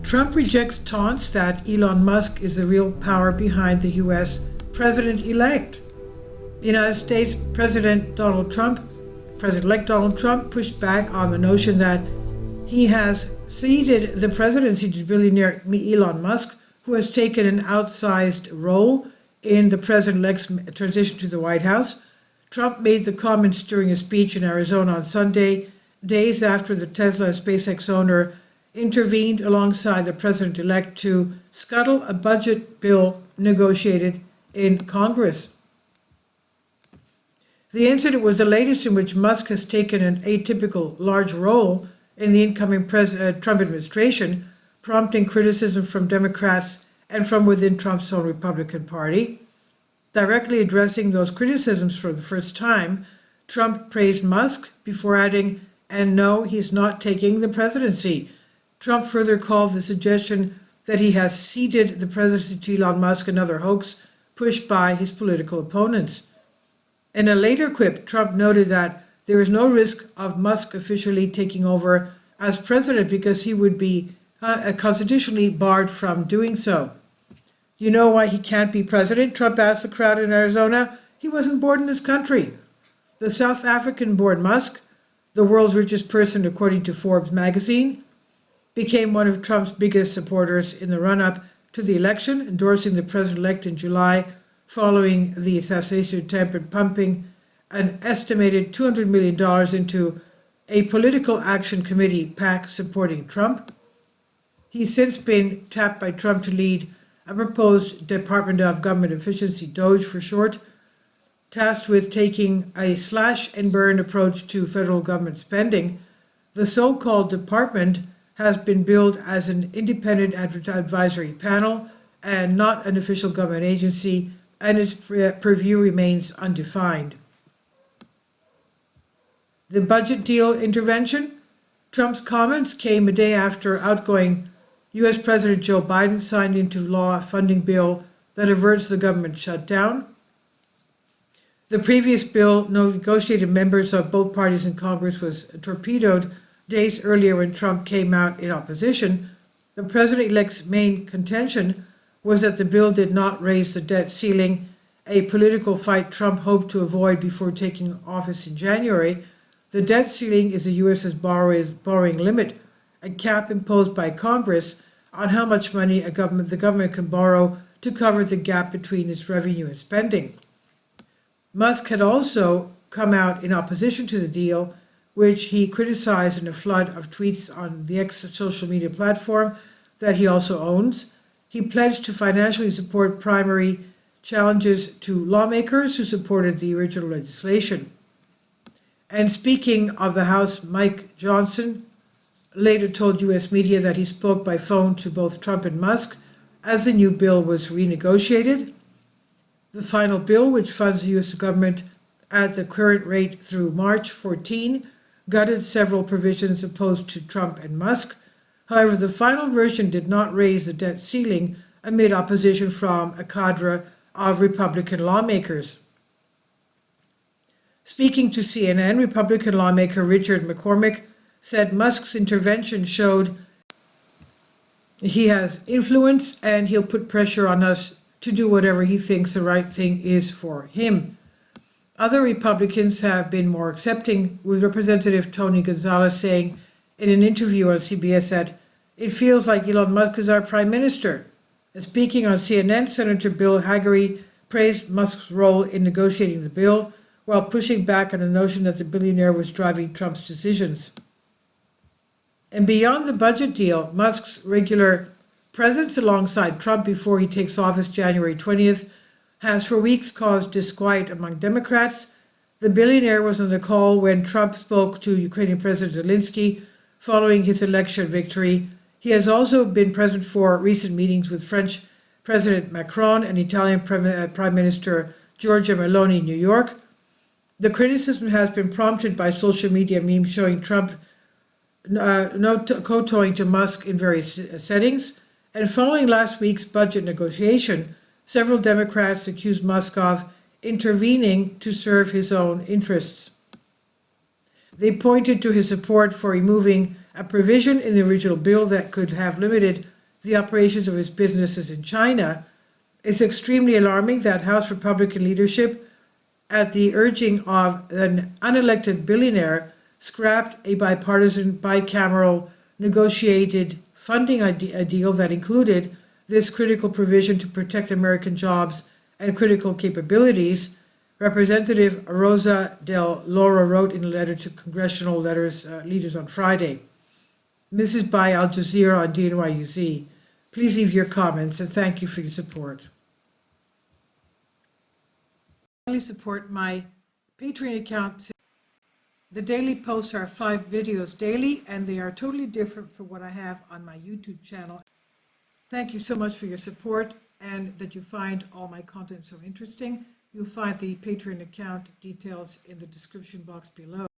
Trump rejects taunts that Elon Musk is the real power behind the U.S. president-elect. United States President-elect Donald Trump pushed back on the notion that he has ceded the presidency to billionaire Elon Musk, who has taken an outsized role in the president-elect's transition to the White House. Trump made the comments during a speech in Arizona on Sunday, days after the Tesla and SpaceX owner intervened alongside the president-elect to scuttle a budget bill negotiated in Congress. The incident was the latest in which Musk has taken an atypical large role in the incoming Trump administration, prompting criticism from Democrats and from within Trump's own Republican Party. Directly addressing those criticisms for the first time, Trump praised Musk before adding, "And no, he's not taking the presidency." Trump further called the suggestion that he has ceded the presidency to Elon Musk another hoax pushed by his political opponents. In a later quip, Trump noted that there is no risk of Musk officially taking over as president because he would be constitutionally barred from doing so. "You know why he can't be president?" Trump asked the crowd in Arizona. "He wasn't born in this country." The South African-born Musk, the world's richest person according to Forbes magazine, became one of Trump's biggest supporters in the run-up to the election, endorsing the president-elect in July following the assassination attempt and pumping an estimated $200 million into a political action committee PAC supporting Trump. He's since been tapped by Trump to lead a proposed Department of Government Efficiency, DOGE for short, tasked with taking a slash and burn approach to federal government spending. The so-called department has been billed as an independent advisory panel and not an official government agency, and its purview remains undefined. The budget deal intervention. Trump's comments came a day after outgoing U.S. President Joe Biden signed into law a funding bill that averts the government shutdown. The previous bill, negotiated members of both parties in Congress, was torpedoed days earlier when Trump came out in opposition. The president-elect's main contention was that the bill did not raise the debt ceiling, a political fight Trump hoped to avoid before taking office in January. The debt ceiling is the U.S.'s borrowing limit, a cap imposed by Congress on how much money the government can borrow to cover the gap between its revenue and spending. Musk had also come out in opposition to the deal, which he criticized in a flood of tweets on the X social media platform that he also owns. He pledged to financially support primary challenges to lawmakers who supported the original legislation. And speaking of the House, Mike Johnson later told U.S. media that he spoke by phone to both Trump and Musk as the new bill was renegotiated. The final bill, which funds the U.S. government at the current rate through March 14, gutted several provisions opposed to Trump and Musk. However, the final version did not raise the debt ceiling amid opposition from a cadre of Republican lawmakers. Speaking to CNN, Republican lawmaker Richard McCormick said Musk's intervention showed he has influence and he'll put pressure on us to do whatever he thinks the right thing is for him. Other Republicans have been more accepting, with Representative Tony Gonzalez saying in an interview on CBS that it feels like Elon Musk is our prime minister. And speaking on CNN, Senator Bill Hagerty praised Musk's role in negotiating the bill while pushing back on the notion that the billionaire was driving Trump's decisions. And beyond the budget deal, Musk's regular presence alongside Trump before he takes office January 20th has for weeks caused disquiet among Democrats. The billionaire was on the call when Trump spoke to Ukrainian President Zelensky following his election victory. He has also been present for recent meetings with French President Macron and Italian Prime Minister Giorgia Meloni in New York. The criticism has been prompted by social media memes showing Trump kowtowing to Musk in various settings. And following last week's budget negotiation, several Democrats accused Musk of intervening to serve his own interests. They pointed to his support for removing a provision in the original bill that could have limited the operations of his businesses in China. It's extremely alarming that House Republican leadership, at the urging of an unelected billionaire, scrapped a bipartisan, bicameral, negotiated funding deal that included this critical provision to protect American jobs and critical capabilities. Representative Rosa Del Loro wrote in a letter to congressional leaders on Friday. This is by Al Jazeera on DNYUZ. Please leave your comments and thank you for your support. Finally, support my Patreon account. The daily posts are 5 videos daily, and they are totally different from what I have on my YouTube channel. Thank you so much for your support and that you find all my content so interesting. You'll find the Patreon account details in the description box below.